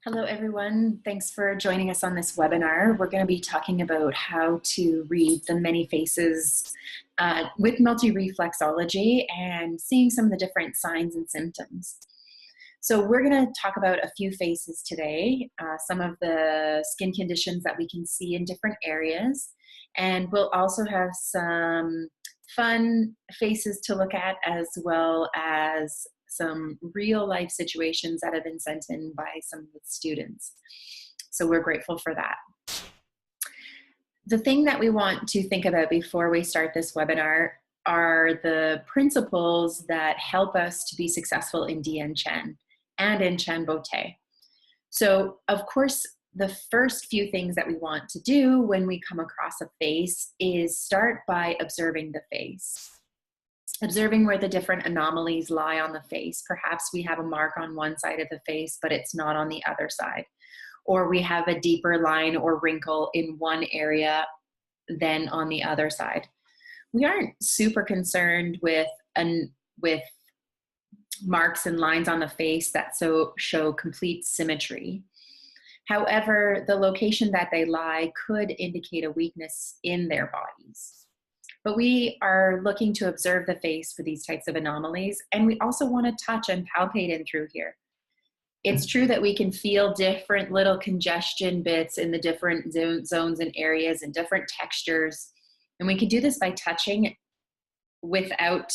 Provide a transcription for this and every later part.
Hello, everyone. Thanks for joining us on this webinar. We're going to be talking about how to read the many faces with multireflexology and seeing some of the different signs and symptoms. So we're going to talk about a few faces today, some of the skin conditions that we can see in different areas, and we'll also have some fun faces to look at as well as some real life situations that have been sent in by some of the students. So we're grateful for that. The thing that we want to think about before we start this webinar are the principles that help us to be successful in Dien Chan and in Chan Bote. So of course, the first few things that we want to do when we come across a face is start by observing the face. Observing where the different anomalies lie on the face. Perhaps we have a mark on one side of the face, but it's not on the other side. Or we have a deeper line or wrinkle in one area than on the other side. We aren't super concerned with marks and lines on the face that show complete symmetry. However, the location that they lie could indicate a weakness in their bodies. But we are looking to observe the face for these types of anomalies, and we also want to touch and palpate in through here. It's true that we can feel different little congestion bits in the different zones and areas and different textures, and we can do this by touching without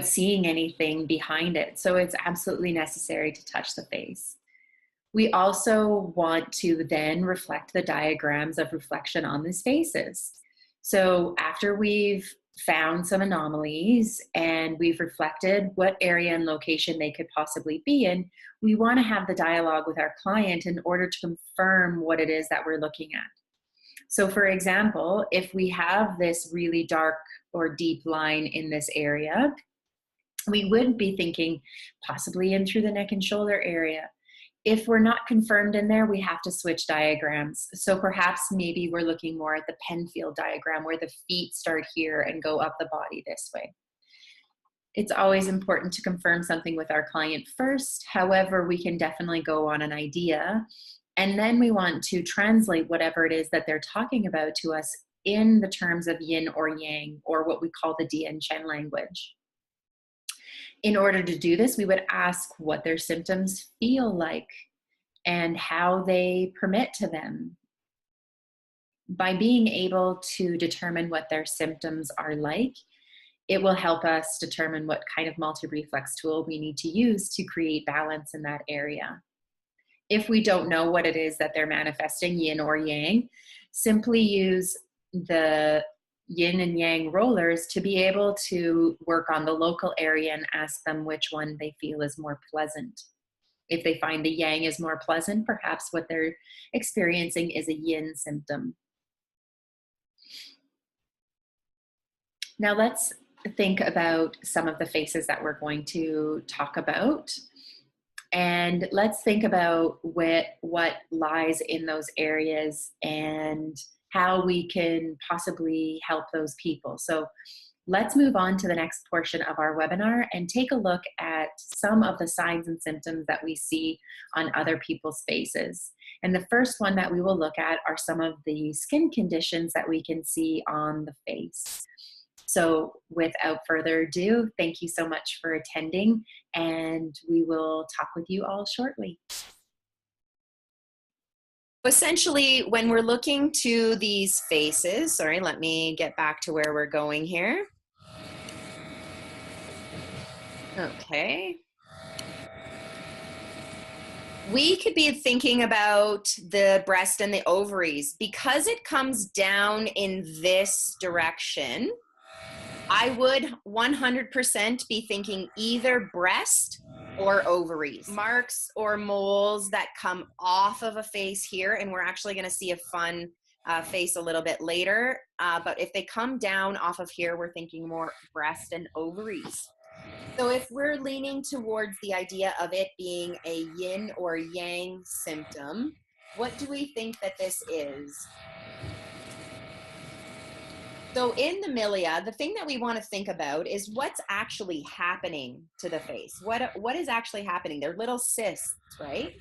seeing anything behind it. So it's absolutely necessary to touch the face. We also want to then reflect the diagrams of reflection on these faces. So after we've found some anomalies and we've reflected what area and location they could possibly be in, we want to have the dialogue with our client in order to confirm what it is that we're looking at. So for example, if we have this really dark or deep line in this area, we would be thinking possibly in through the neck and shoulder area. If we're not confirmed in there, we have to switch diagrams. So perhaps maybe we're looking more at the Penfield diagram where the feet start here and go up the body this way. It's always important to confirm something with our client first. However, we can definitely go on an idea. And then we want to translate whatever it is that they're talking about to us in the terms of yin or yang, or what we call the Dien Chan language. In order to do this, we would ask what their symptoms feel like and how they permit to them. By being able to determine what their symptoms are like, it will help us determine what kind of multi-reflex tool we need to use to create balance in that area. If we don't know what it is that they're manifesting, yin or yang, simply use the yin and yang rollers to be able to work on the local area and ask them which one they feel is more pleasant. If they find the yang is more pleasant, perhaps what they're experiencing is a yin symptom. Now let's think about some of the faces that we're going to talk about. And let's think about what lies in those areas and how we can possibly help those people. So let's move on to the next portion of our webinar and take a look at some of the signs and symptoms that we see on other people's faces. And the first one that we will look at are some of the skin conditions that we can see on the face. So without further ado, thank you so much for attending, and we will talk with you all shortly. Essentially, when we're looking to these faces, sorry, let me get back to where we're going here. Okay. We could be thinking about the breast and the ovaries. Because it comes down in this direction, I would 100% be thinking either breast or ovaries. Marks or moles that come off of a face here, and we're actually going to see a fun face a little bit later, but if they come down off of here, we're thinking more breast and ovaries. So if we're leaning towards the idea of it being a yin or yang symptom, what do we think that this is? So in the milia, the thing that we want to think about is what's actually happening to the face. What is actually happening? They're little cysts, right?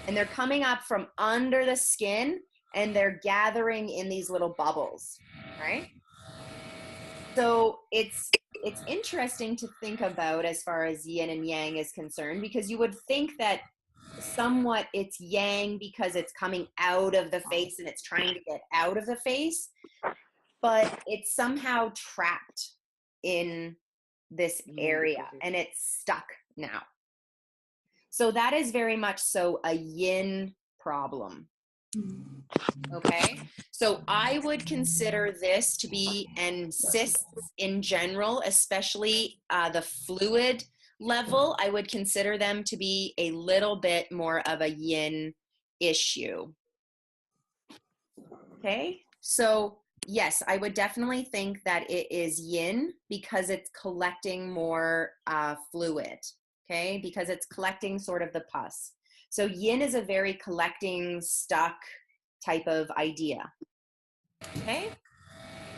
And they're coming up from under the skin and they're gathering in these little bubbles, right? So it's interesting to think about as far as yin and yang is concerned, because you would think that somewhat it's yang because it's coming out of the face and it's trying to get out of the face, but it's somehow trapped in this area and it's stuck now. So that is very much so a yin problem. Okay, so I would consider this to be, and cysts in general, especially the fluid level, I would consider them to be a little bit more of a yin issue. Okay, so yes, I would definitely think that it is yin because it's collecting more fluid, okay, because it's collecting sort of the pus. So yin is a very collecting, stuck type of idea. Okay,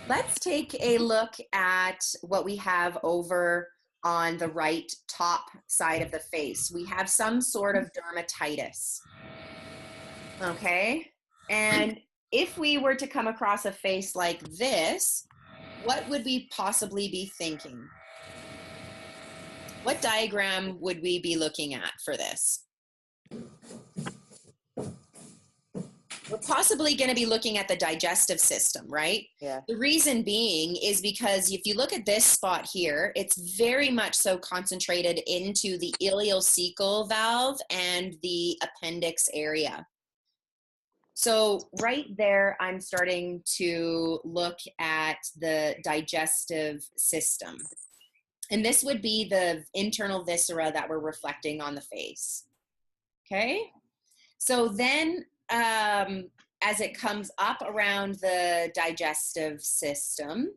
let's take a look at what we have over on the right top side of the face. We have some sort of dermatitis. Okay, and if we were to come across a face like this, what would we possibly be thinking? What diagram would we be looking at for this? We're possibly going to be looking at the digestive system, right? Yeah. The reason being is because if you look at this spot here, it's very much so concentrated into the ileocecal valve and the appendix area. So right there, I'm starting to look at the digestive system. And this would be the internal viscera that we're reflecting on the face. Okay? So then as it comes up around the digestive system,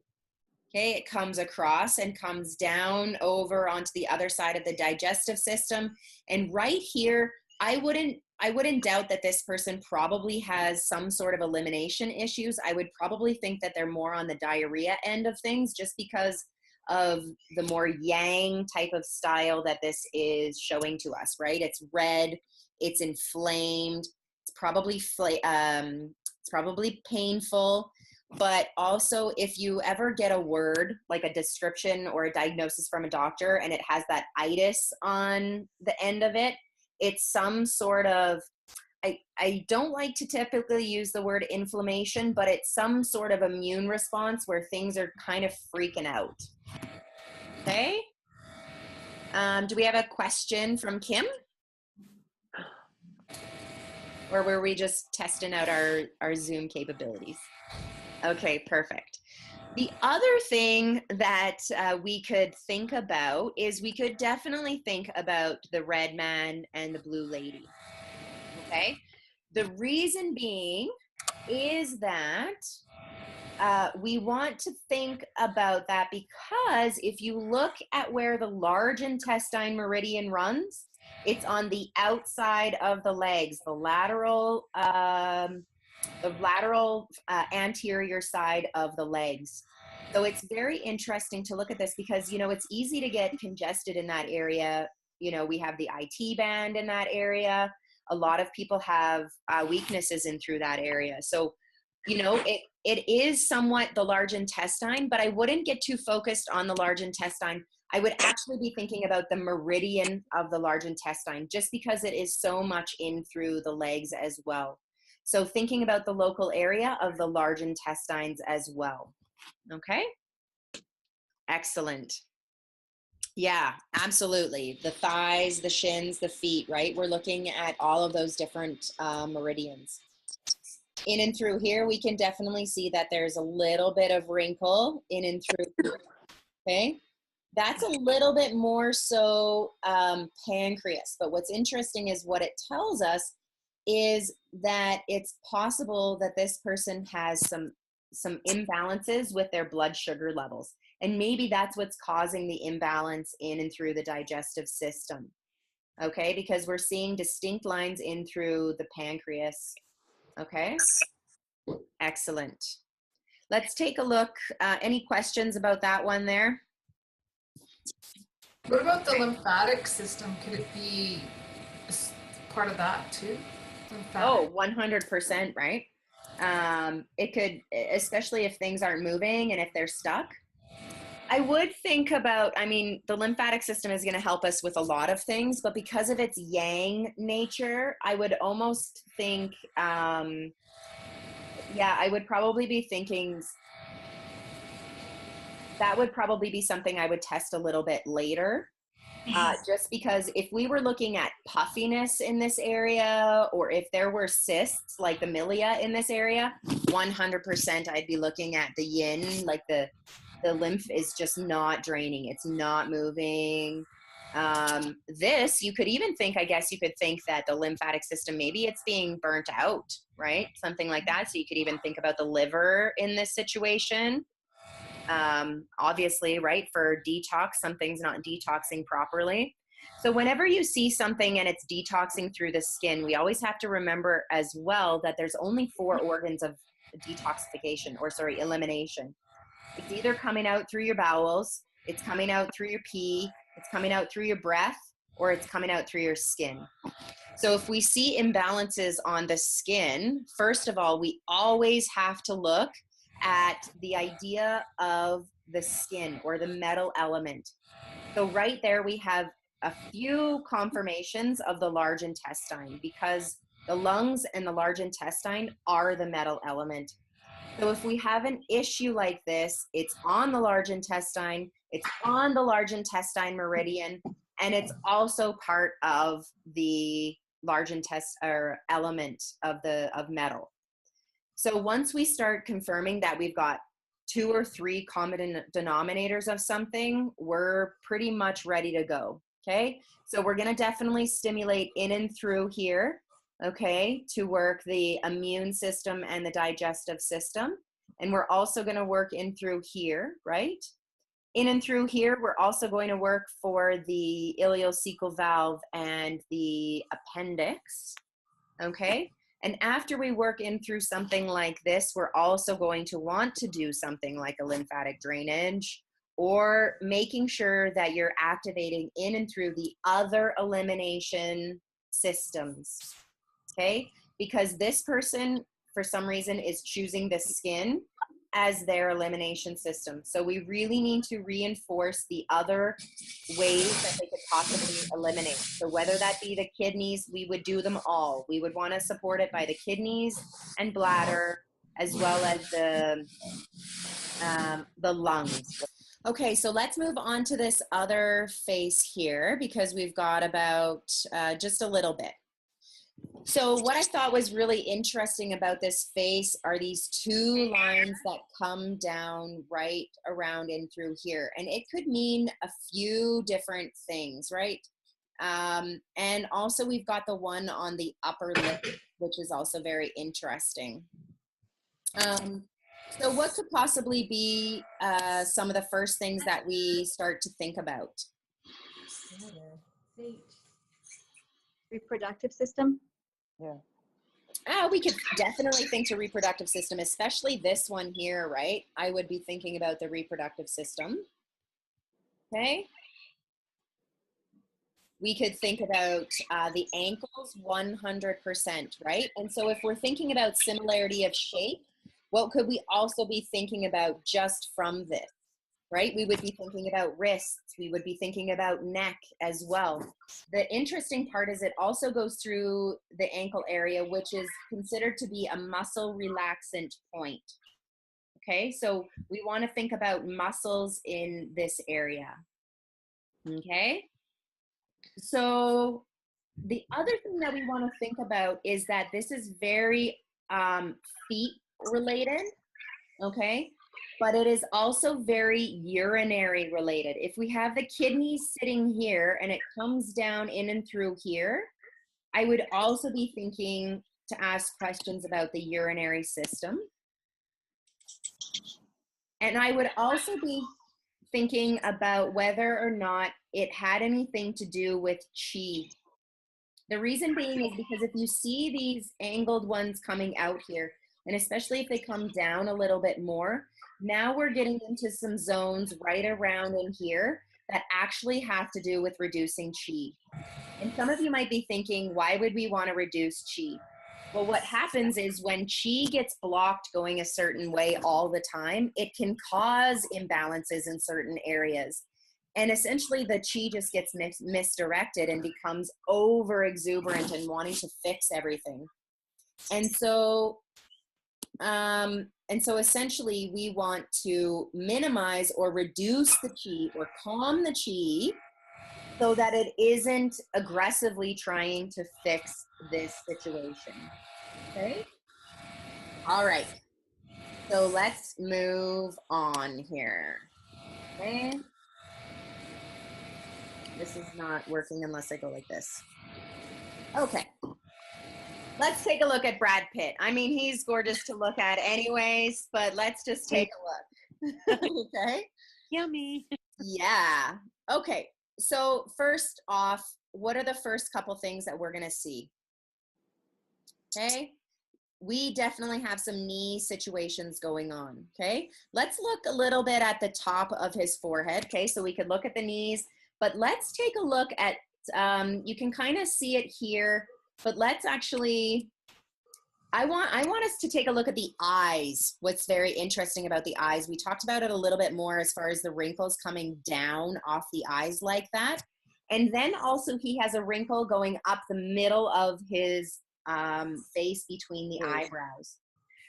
okay, it comes across and comes down over onto the other side of the digestive system. And right here, I wouldn't doubt that this person probably has some sort of elimination issues. I would probably think that they're more on the diarrhea end of things just because of the more yang type of style that this is showing to us, right? It's red, it's inflamed, it's probably painful. But also, if you ever get a word like a description or a diagnosis from a doctor and it has that itis on the end of it, it's some sort of, I don't like to typically use the word inflammation, but it's some sort of immune response where things are kind of freaking out. Okay. Do we have a question from Kim? Or were we just testing out our Zoom capabilities? Okay, perfect. The other thing that we could think about is we could definitely think about the red man and the blue lady. Okay. The reason being is that we want to think about that because if you look at where the large intestine meridian runs, it's on the outside of the legs, the lateral anterior side of the legs. So it's very interesting to look at this because, you know, it's easy to get congested in that area. You know, we have the IT band in that area. A lot of people have weaknesses in through that area. So, you know, it is somewhat the large intestine, but I wouldn't get too focused on the large intestine. I would actually be thinking about the meridian of the large intestine just because it is so much in through the legs as well. So thinking about the local area of the large intestines as well. Okay? Excellent. Yeah, absolutely. The thighs, the shins, the feet, right? We're looking at all of those different meridians. In and through here, we can definitely see that there's a little bit of wrinkle in and through, okay? That's a little bit more so pancreas, but what's interesting is what it tells us is that it's possible that this person has some imbalances with their blood sugar levels. And maybe that's what's causing the imbalance in and through the digestive system, okay? Because we're seeing distinct lines in through the pancreas, okay? Excellent. Let's take a look. Any questions about that one there? What about the lymphatic system? Could it be part of that too? Lymphatic? Oh, 100%, right? It could, especially if things aren't moving and if they're stuck. I would think about, I mean, the lymphatic system is going to help us with a lot of things, but because of its yang nature, I would almost think, yeah, I would probably be thinking that would probably be something I would test a little bit later. Just because if we were looking at puffiness in this area, or if there were cysts like the milia in this area, 100% I'd be looking at the yin, like the lymph is just not draining. It's not moving. This, you could even think, I guess you could think that the lymphatic system, maybe it's being burnt out, right? Something like that. So you could even think about the liver in this situation. Obviously, right, for detox, something's not detoxing properly. So whenever you see something and it's detoxing through the skin, we always have to remember as well that there's only 4 organs of detoxification, or sorry, elimination. It's either coming out through your bowels, it's coming out through your pee, it's coming out through your breath, or it's coming out through your skin. So if we see imbalances on the skin, first of all, we always have to look at the idea of the skin or the metal element. So right there we have a few confirmations of the large intestine, because the lungs and the large intestine are the metal element. So if we have an issue like this, it's on the large intestine, it's on the large intestine meridian, and it's also part of the large intestine or element of metal. So once we start confirming that we've got 2 or 3 common denominators of something, we're pretty much ready to go, okay? So we're gonna definitely stimulate in and through here, okay, to work the immune system and the digestive system. And we're also gonna work in through here, right? In and through here, we're also going to work for the ileocecal valve and the appendix, okay? And after we work in through something like this, we're also going to want to do something like a lymphatic drainage, or making sure that you're activating in and through the other elimination systems, okay? Because this person, for some reason, is choosing the skin as their elimination system. So we really need to reinforce the other ways that they could possibly eliminate. So whether that be the kidneys, we would do them all. We would want to support it by the kidneys and bladder, as well as the lungs. Okay, so let's move on to this other face here, because we've got about just a little bit. So what I thought was really interesting about this face are these 2 lines that come down right around and through here. And it could mean a few different things, right? And also we've got the one on the upper lip, which is also very interesting. So what could possibly be some of the first things that we start to think about? Reproductive system. Yeah. We could definitely think to reproductive system, especially this one here, right? I would be thinking about the reproductive system. Okay. We could think about the ankles, 100%, right? And so if we're thinking about similarity of shape, what could we also be thinking about just from this? Right? We would be thinking about wrists. We would be thinking about neck as well. The interesting part is it also goes through the ankle area, which is considered to be a muscle relaxant point. Okay, so we want to think about muscles in this area. Okay, so the other thing that we want to think about is that this is very feet related. Okay, but it is also very urinary related. If we have the kidneys sitting here and it comes down in and through here, I would also be thinking to ask questions about the urinary system. And I would also be thinking about whether or not it had anything to do with chi. The reason being is because if you see these angled ones coming out here, And especially if they come down a little bit more, now we're getting into some zones right around in here that actually have to do with reducing qi. And some of you might be thinking, why would we want to reduce qi? Well, what happens is when qi gets blocked going a certain way all the time, it can cause imbalances in certain areas. And essentially the qi just gets misdirected and becomes over exuberant and wanting to fix everything. And so essentially we want to minimize or reduce the qi or calm the qi so that it isn't aggressively trying to fix this situation. Okay? All right. So let's move on here. Okay? This is not working unless I go like this. Okay. Let's take a look at Brad Pitt. I mean, he's gorgeous to look at anyways, but let's just take a look. Okay? Yummy. Yeah. Okay. So first off, what are the first couple things that we're going to see? Okay. We definitely have some knee situations going on. Okay. Let's look a little bit at the top of his forehead. Okay. So we could look at the knees, but let's take a look at, you can kind of see it here, but let's actually, I want us to take a look at the eyes. What's very interesting about the eyes, we talked about it a little bit more as far as the wrinkles coming down off the eyes like that. And then also he has a wrinkle going up the middle of his face between the eyebrows.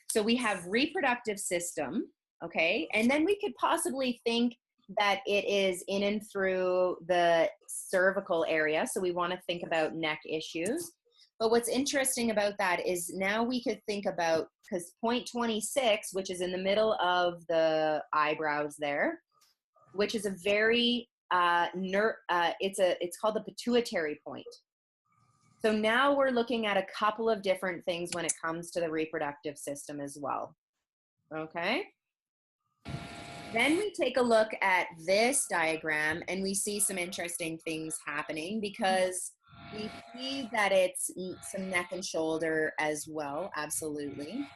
So we have reproductive system, okay? And then we could possibly think that it is in and through the cervical area. So we want to think about neck issues. But what's interesting about that is now we could think about, because point 26, which is in the middle of the eyebrows there, which is a very, it's called the pituitary point. So now we're looking at a couple of different things when it comes to the reproductive system as well. Okay. Then we take a look at this diagram and we see some interesting things happening because we see that it's some neck and shoulder as well, absolutely.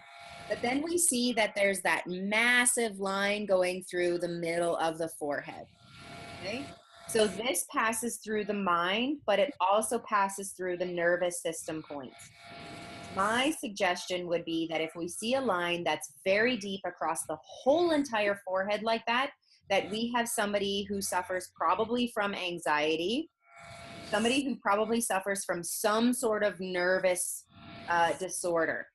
But then we see that there's that massive line going through the middle of the forehead, okay? So this passes through the mind, but it also passes through the nervous system points. My suggestion would be that if we see a line that's very deep across the whole entire forehead like that, that we have somebody who suffers probably from anxiety, somebody who probably suffers from some sort of nervous disorder.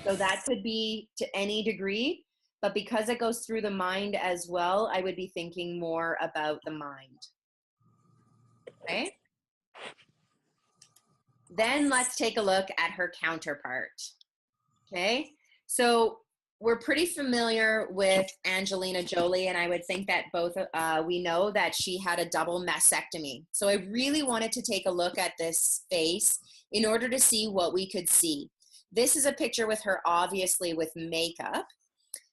So that could be to any degree, but because it goes through the mind as well, I would be thinking more about the mind. Okay. Then let's take a look at her counterpart. Okay. So we're pretty familiar with Angelina Jolie, and I would think that both we know that she had a double mastectomy. So I really wanted to take a look at this face in order to see what we could see. This is a picture with her obviously with makeup.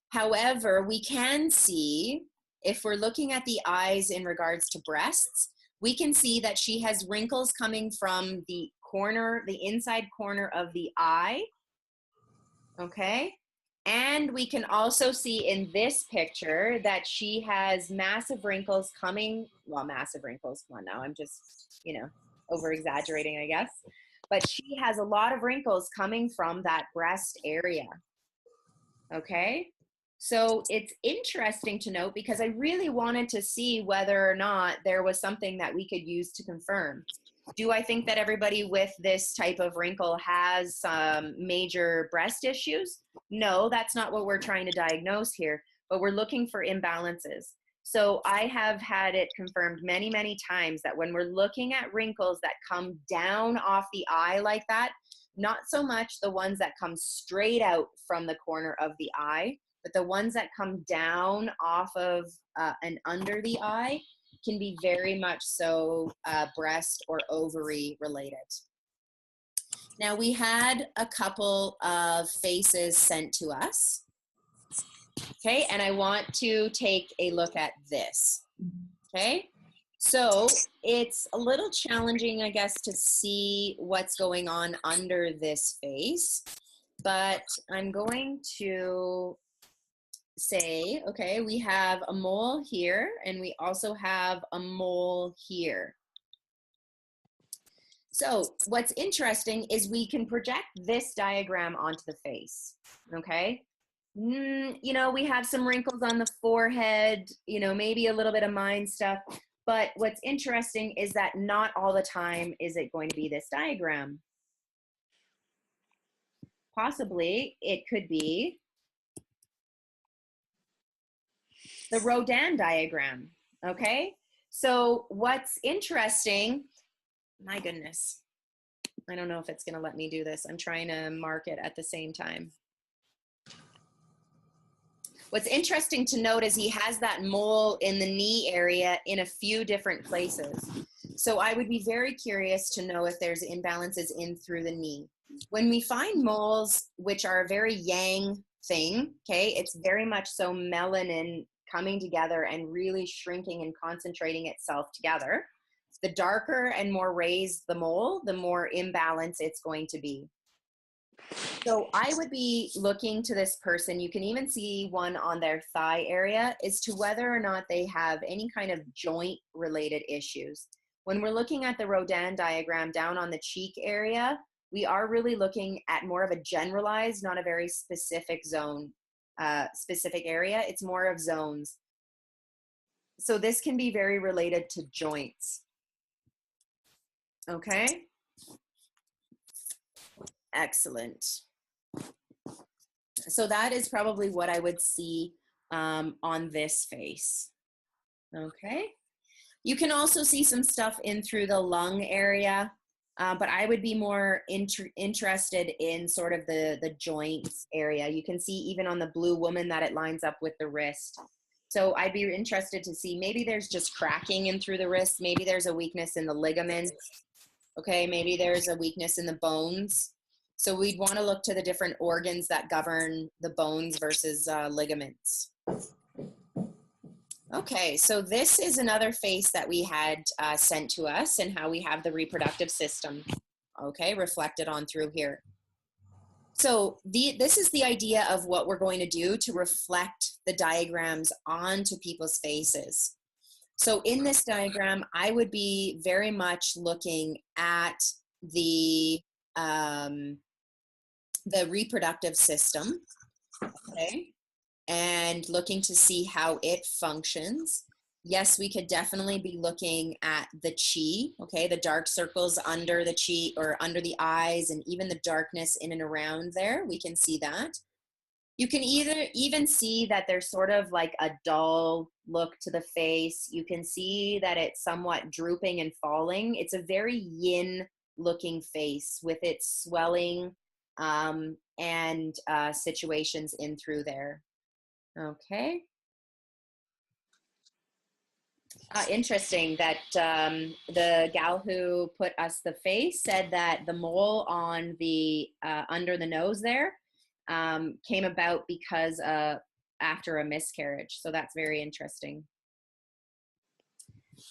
However, we can see, if we're looking at the eyes in regards to breasts, we can see that she has wrinkles coming from the corner, the inside corner of the eye. Okay. And we can also see in this picture that she has massive wrinkles coming, well, massive wrinkles, come on now, I'm just, over exaggerating, I guess. But she has a lot of wrinkles coming from that breast area. Okay. So it's interesting to note because I really wanted to see whether or not there was something that we could use to confirm. Do I think that everybody with this type of wrinkle has major breast issues? No, that's not what we're trying to diagnose here, but we're looking for imbalances. So I have had it confirmed many, many times that when we're looking at wrinkles that come down off the eye like that, not so much the ones that come straight out from the corner of the eye, but the ones that come down off of and under the eye can be very much so breast or ovary related. Now we had a couple of faces sent to us. Okay, and I want to take a look at this. Okay, so it's a little challenging, I guess, to see what's going on under this face. but I'm going to say, okay, we have a mole here, and we also have a mole here. So what's interesting is we can project this diagram onto the face, okay? You know, we have some wrinkles on the forehead, you know, maybe a little bit of mind stuff, but what's interesting is that not all the time is it going to be this diagram. Possibly it could be the Rodin diagram, okay? So what's interesting, my goodness, I don't know if it's gonna let me do this. I'm trying to mark it at the same time. What's interesting to note is he has that mole in the knee area in a few different places. So I would be very curious to know if there's imbalances in through the knee. When we find moles, which are a very yang thing, okay, it's very much so melanin coming together and really shrinking and concentrating itself together. The darker and more raised the mole, the more imbalance it's going to be. So I would be looking to this person, you can even see one on their thigh area, as to whether or not they have any kind of joint related issues. When we're looking at the Rodin diagram down on the cheek area, we are really looking at more of a generalized, not a very specific zone, specific area. It's more of zones. So this can be very related to joints. Okay. Excellent. So that is probably what I would see on this face. Okay. You can also see some stuff in through the lung area, but I would be more interested in sort of the joints area. You can see even on the blue woman that it lines up with the wrist. So I'd be interested to see, maybe there's just cracking in through the wrist. Maybe there's a weakness in the ligaments. Okay, maybe there's a weakness in the bones. So we'd want to look to the different organs that govern the bones versus ligaments. Okay, so this is another face that we had sent to us, and how we have the reproductive system, okay, reflected on through here. So this is the idea of what we're going to do to reflect the diagrams onto people's faces. So in this diagram, I would be very much looking at the reproductive system, okay, and looking to see how it functions. Yes, we could definitely be looking at the chi, okay, the dark circles under the chi or under the eyes, and even the darkness in and around there. We can see that. You can even see that there's sort of like a dull look to the face. You can see that it's somewhat drooping and falling. It's a very yin looking face with its swelling and situations in through there. Okay. Interesting that the gal who put us the face said that the mole on the under the nose there came about because after a miscarriage. So that's very interesting.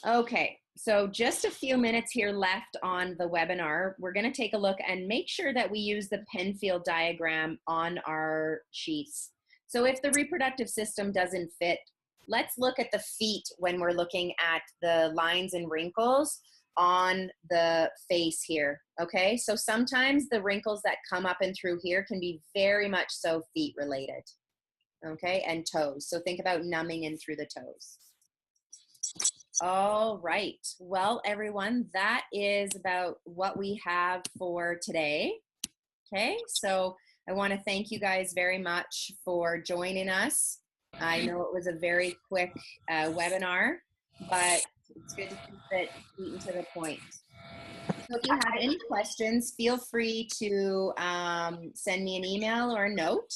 Okay, so just a few minutes here left on the webinar. We're going to take a look and make sure that we use the Penfield diagram on our sheets. So if the reproductive system doesn't fit, let's look at the feet when we're looking at the lines and wrinkles on the face here, okay? So sometimes the wrinkles that come up and through here can be very much so feet related, okay? And toes. So think about numbing in through the toes. All right. Well, everyone, that is about what we have for today. Okay, so I want to thank you guys very much for joining us. I know it was a very quick webinar, but it's good to keep it sweet and to the point. So if you have any questions, feel free to send me an email or a note.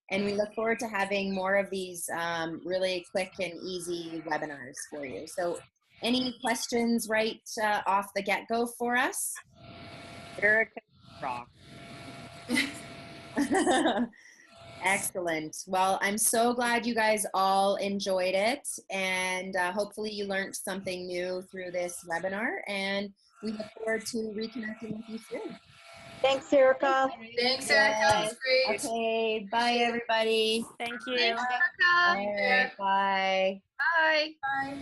And we look forward to having more of these really quick and easy webinars for you. So any questions right off the get-go for us? Erica rock. Excellent. Well, I'm so glad you guys all enjoyed it, and hopefully you learned something new through this webinar, and we look forward to reconnecting with you soon. Thanks, Erica. Thanks, Erica. That's great. Okay, bye everybody. Thank you. Thanks, All Erica. right, bye. Bye. Bye.